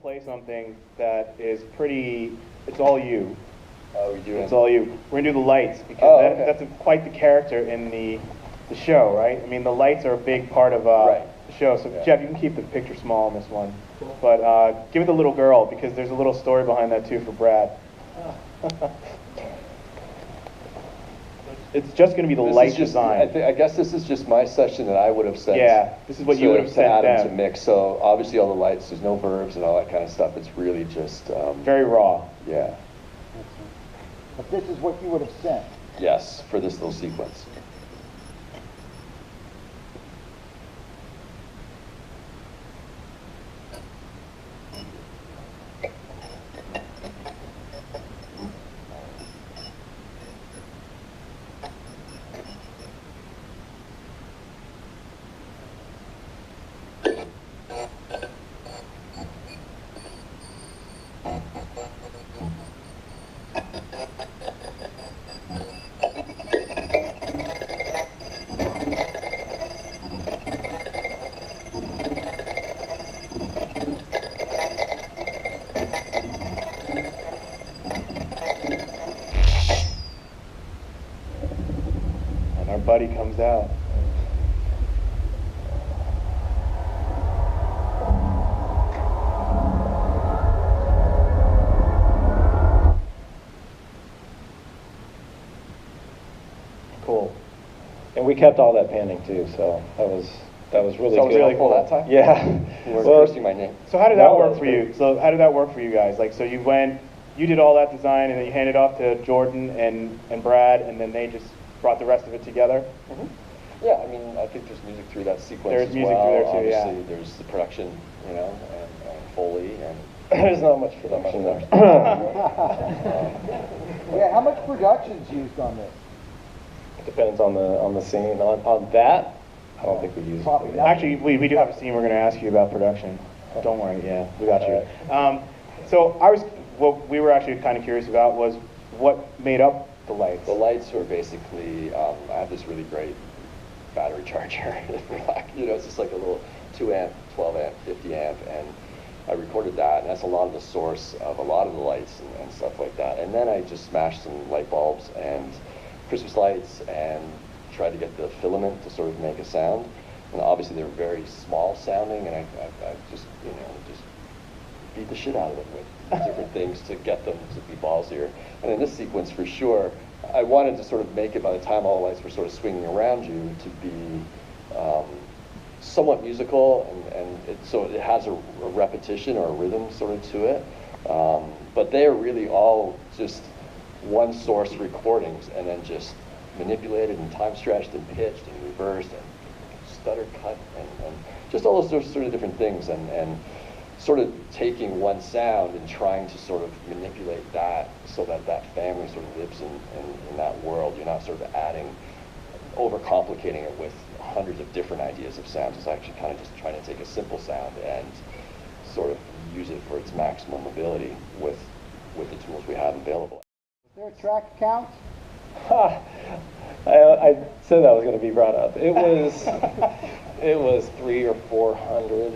Play something that is pretty, it's all you. Oh, we do. It's all you. We're gonna do the lights because that's quite the character in the show, right? I mean, the lights are a big part of the show. So Jeff, you can keep the picture small on this one, but give it the little girl because there's a little story behind that too for Brad. It's just going to be the light design. I guess this is just my session that I would have sent. Yeah, this is what you would have sent Adam to mix. So obviously all the lights, there's no verbs and all that kind of stuff. It's really just very raw. Yeah. But this is what you would have sent. Yes, for this little sequence. Buddy comes out. Cool. And we kept all that panning too, so that was really so good. Really cool that time? Yeah. You weren't cursing my name. So how did that work for you? So how did that work for you guys? Like, so you did all that design and then you handed off to Jordan and Brad, and then they just brought the rest of it together? Mm-hmm. Yeah, I mean, I think there's music through that sequence There's as music well. through there too, Obviously, yeah. there's the production, you know, and Foley, and There's not much production there. Yeah, how much production's used on this? It depends on the scene. On that, I don't think we use it. Actually, we do have a scene we're going to ask you about production. Don't worry, yeah, we got you. So what we were actually kind of curious about was what made up the lights. The lights are basically, I have this really great battery charger. You know, it's just like a little 2 amp, 12 amp, 50 amp, and I recorded that, and that's a lot of the source of a lot of the lights and stuff like that. And then I just smashed some light bulbs and Christmas lights and tried to get the filament to sort of make a sound. And obviously they were very small sounding, and I just, you know, just beat the shit out of them with different things to get them to be ballsier. And in this sequence, for sure, I wanted to sort of make it, by the time all the lights were sort of swinging around you, to be somewhat musical, and so it has a repetition or a rhythm sort of to it. But they are really all just one source recordings, and then just manipulated and time stretched and pitched and reversed and stutter cut and just all those sort of different things, and sort of taking one sound and trying to sort of manipulate that so that that family sort of lives in that world. You're not sort of adding, overcomplicating it with hundreds of different ideas of sounds. It's actually kind of just trying to take a simple sound and sort of use it for its maximum ability with the tools we have available. Is there a track count? I said that was going to be brought up. It was 300 or 400.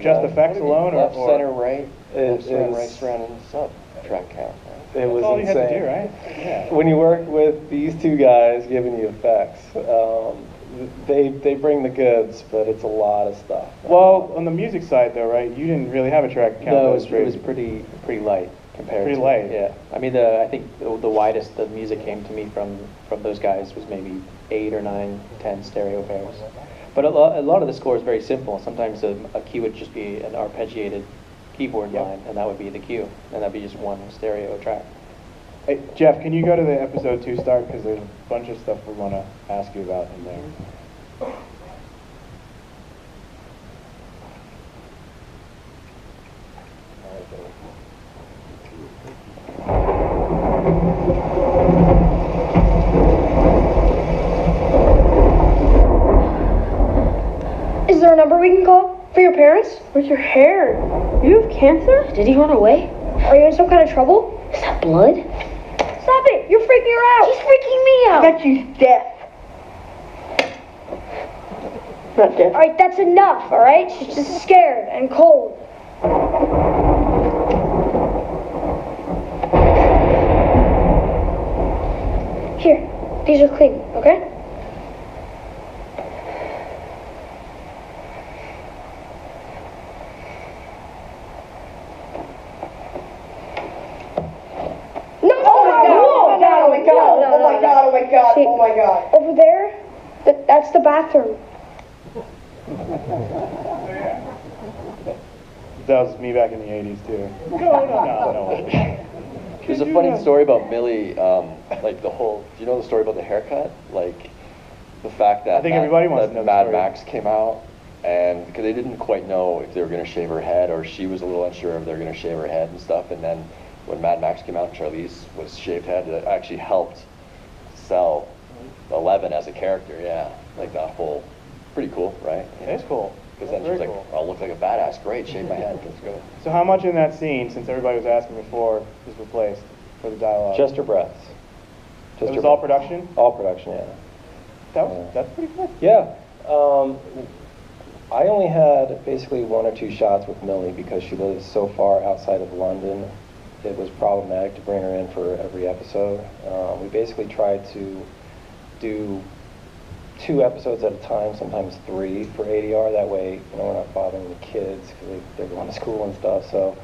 Just effects alone, or left, center, right? Left, center, right, is surrounding sub track count. Right? it was That's all you insane. had to do, right? Yeah. When you work with these two guys giving you effects, they bring the goods, but it's a lot of stuff. Well, on the music side, though, right? You didn't really have a track count. No, that it was pretty light compared Pretty to light. Yeah, I mean, I think the widest the music came to me from those guys was maybe 8 or 9, 10 stereo pairs. But a lot of the score is very simple. Sometimes a cue would just be an arpeggiated keyboard line, and that would be the cue, and that'd be just one stereo track. Hey, Jeff, can you go to the episode 2 start? Because there's a bunch of stuff we want to ask you about in there. Is there a number we can call for your parents? Where's your hair? You have cancer? Did he run away? Are you in some kind of trouble? Is that blood? Stop it! You're freaking her out! She's freaking me out! I bet she's deaf. Not deaf. Alright, that's enough, alright? She's just scared and cold. Here, these are clean, okay? See, oh my God. over there, that's the bathroom. That was me back in the 80s, too. No. There's a funny story about Millie, like the whole, do you know the story about the haircut? Like the fact that, I think everybody wants to know the Mad story. Max came out, and because they didn't quite know if they were going to shave her head, or she was a little unsure if they were going to shave her head and stuff, and then when Mad Max came out, Charlize was shaved head, it actually helped sell 11 as a character, yeah. Like that whole, pretty cool, right? It's cool. Because then she Very was like, cool. I'll look like a badass, great, shave my head, let's go. So how much in that scene, since everybody was asking before, is replaced for the dialogue? Just her breaths. It was all production? All production, yeah. That's pretty good. Yeah. I only had basically 1 or 2 shots with Millie because she lives so far outside of London. It was problematic to bring her in for every episode. We basically tried to do 2 episodes at a time, sometimes 3 for ADR. That way, we're not bothering the kids because they're going to school and stuff. So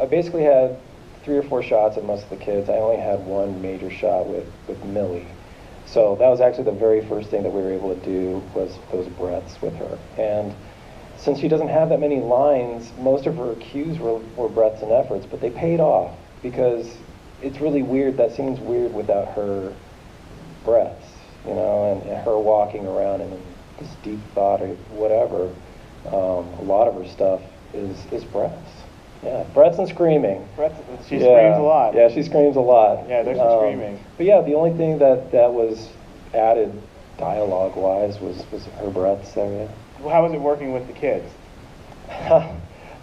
I basically had 3 or 4 shots of most of the kids. I only had 1 major shot with Millie. So that was actually the very first thing that we were able to do was those breaths with her. And since she doesn't have that many lines, most of her cues were breaths and efforts, but they paid off because it's really weird. That scene's weird without her breaths, and her walking around in this deep thought or whatever. A lot of her stuff is breaths. Yeah, breaths and screaming. She screams a lot. Yeah, she screams a lot. Yeah, there's some screaming. But yeah, the only thing that was added dialogue-wise was her breaths there, yeah. Well, how was it working with the kids?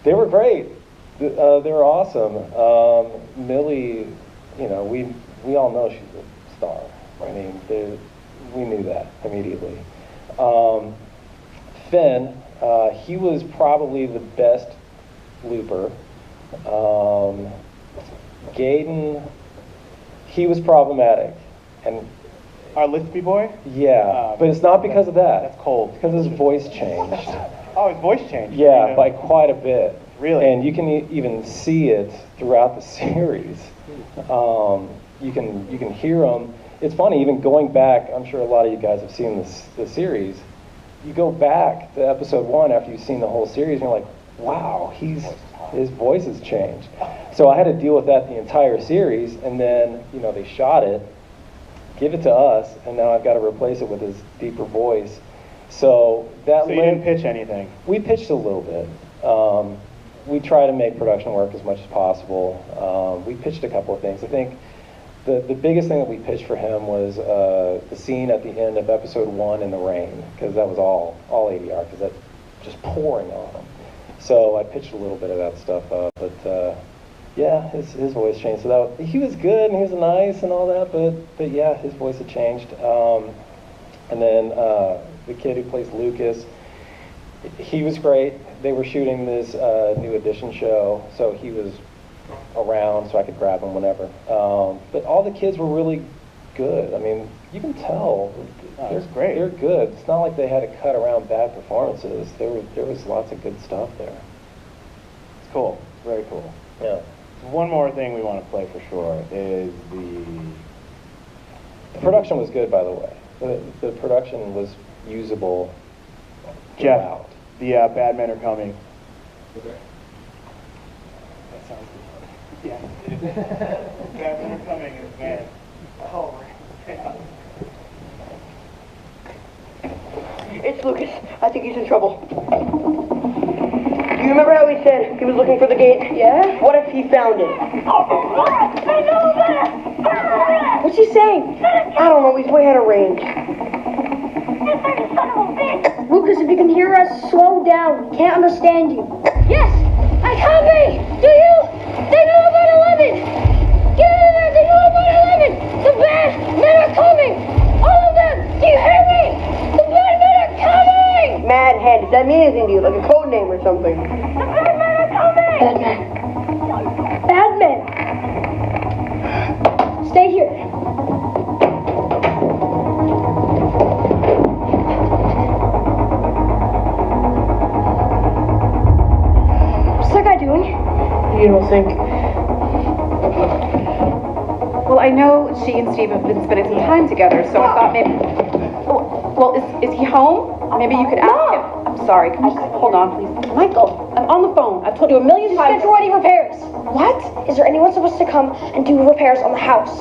They were great. They were awesome. Millie, we all know she's a star. I mean, we knew that immediately. Finn, he was probably the best looper. Gaiden, he was problematic. And Our Lispy boy? yeah, but it's not because of that. That's cold. It's because his voice changed. Oh, his voice changed. Yeah, by quite a bit. Really? And you can even see it throughout the series. You can hear him. It's funny, even going back, I'm sure a lot of you guys have seen the series. You go back to episode 1 after you've seen the whole series, and you're like, wow, his voice has changed. So I had to deal with that the entire series, and then, they shot it, give it to us, and now I've got to replace it with his deeper voice. So that So you didn't pitch anything? We pitched a little bit. We try to make production work as much as possible. We pitched a couple of things. I think the biggest thing that we pitched for him was the scene at the end of episode 1 in the rain, because that was all ADR, because that's just pouring on him. So I pitched a little bit of that stuff up, but Yeah, his voice changed. So he was good and he was nice and all that, but yeah, his voice had changed. And then the kid who plays Lucas, he was great. They were shooting this New Edition show, so he was around, so I could grab him whenever. But all the kids were really good. I mean, you can tell great. They're good. It's not like they had to cut around bad performances. There was lots of good stuff there. It's cool. Very cool. Yeah. One more thing we want to play for sure is The production was good, by the way. The production was usable Jeff, throughout. the Bad Men Are Coming. Okay. That sounds good. Yeah. Bad Men Are Coming is man. Oh, yeah. It's Lucas. I think he's in trouble. Do you remember how he said he was looking for the gate? Yeah? What if he found it? What's he saying? I don't know. He's way out of range. Lucas, if you can hear us, slow down. We can't understand you. Yes! I copy! Do you? They know about 11! Get in there! They know about 11! The bad men are coming! All of them! Do you hear me? The bad men are coming! Mad Head. Does that mean anything to you? Like a code name or something? The bad men are coming! Bad men! Bad men! Stay here. What's that guy doing? You don't think? Well, I know she and Steve have been spending some time together, so I thought maybe... Well, is he home? Maybe you could ask him. I'm sorry. Can you just hold on, please? Michael, I'm on the phone. I've told you a million times. Schedule any repairs. What? Is there anyone supposed to come and do repairs on the house?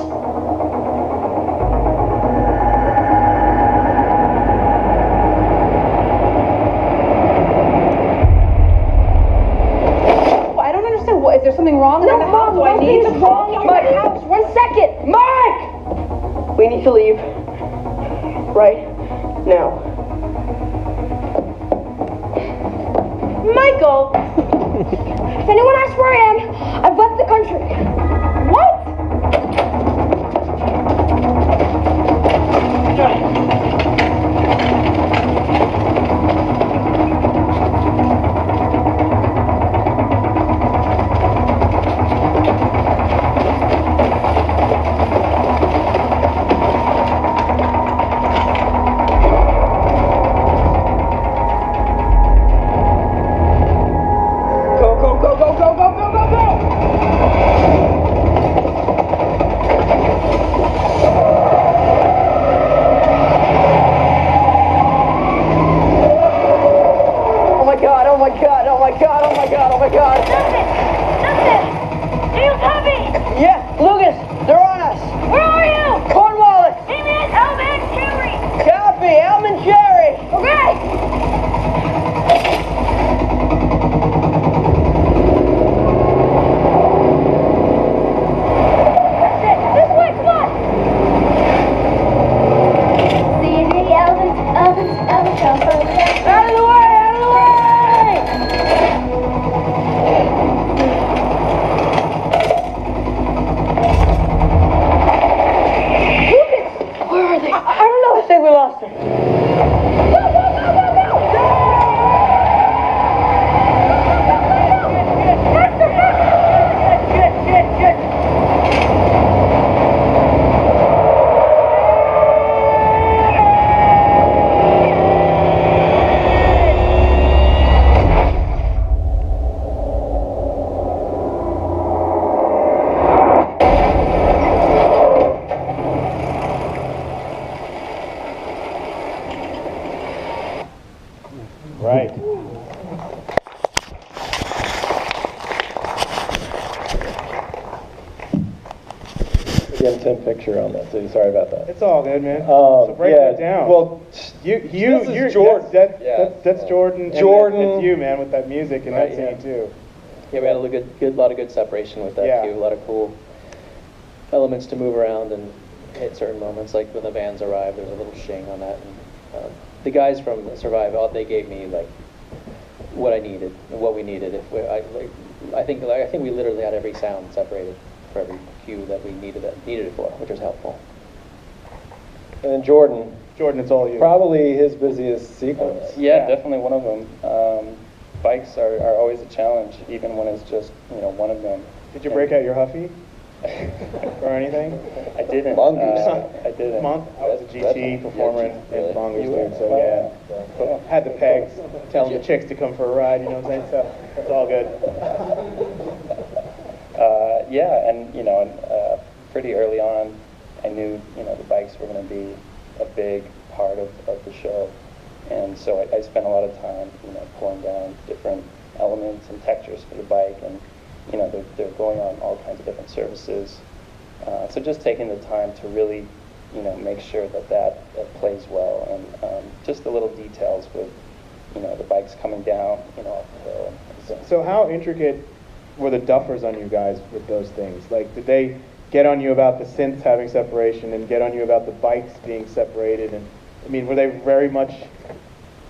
I don't understand. What, is there something wrong in the house? Do I need to wrong in my house. 1 second. Mike! We need to leave. Right now. Michael! If anyone asks where I am, I've left the country. What? Right. Again, Tim picture on that too. Sorry about that. It's all good, man. So break yeah, it down. Well, you're Jordan. That's Jordan. Jordan. And it's you, man, with that music and Right, that yeah. scene too. Yeah, we had a lot of good separation with that Yeah. too. A lot of cool elements to move around and hit certain moments, like when the vans arrived. There's a little shing on that. And, the guys from Survive, they gave me like what I needed and what we needed. I think we literally had every sound separated for every cue that we needed it for, which was helpful. And then Jordan, it's all you. probably his busiest sequence. Yeah, definitely one of them. Bikes are always a challenge, even when it's just one of them. Did you break out your Huffy or anything? I didn't. Mongoose. I didn't. I was a GT performer really? in Mongoose, dude, so yeah. Had the pegs, telling the chicks to come for a ride, you know what I'm saying? So it's all good. Yeah, and pretty early on, I knew the bikes were going to be a big part of the show, and so I spent a lot of time pulling down different elements and textures for the bike, and they're going on all kinds of different surfaces. So just taking the time to really make sure that plays well, and just the little details with the bikes coming down off the hill. So how intricate were the duffers on you guys with those things? Like, did they get on you about the synths having separation and get on you about the bikes being separated? And I mean, were they very much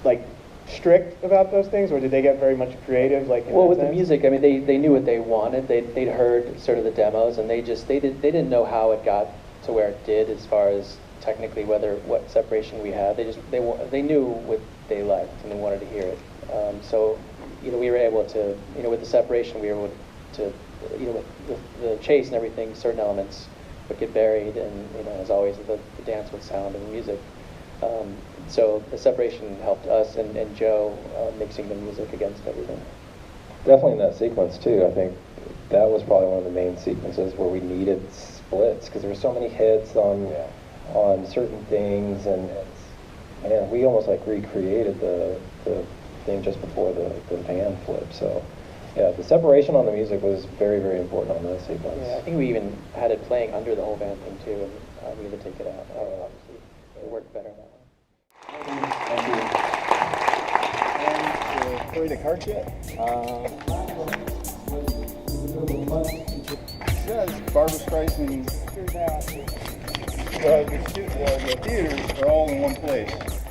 like strict about those things, or did they get very much creative? Like, well, with the music, I mean, they knew what they wanted. They'd heard sort of the demos, and they didn't know how it got to where it did as far as technically what separation we had. They knew what they liked and they wanted to hear it. So we were able to with the separation we were able to with the chase and everything, certain elements would get buried, and as always the dance with sound and music. So the separation helped us and Joe mixing the music against everything. Definitely in that sequence too. I think that was probably one of the main sequences where we needed splits because there were so many hits on certain things, and we almost like recreated the thing just before the van flip. So yeah, the separation on the music was very, very important on that sequence. Yeah, I think we even had it playing under the whole van thing too, and we had to take it out. Obviously, it worked better that way. Thank you. And carry the cart yet? It says Barbra Streisand. The theaters are all in one place.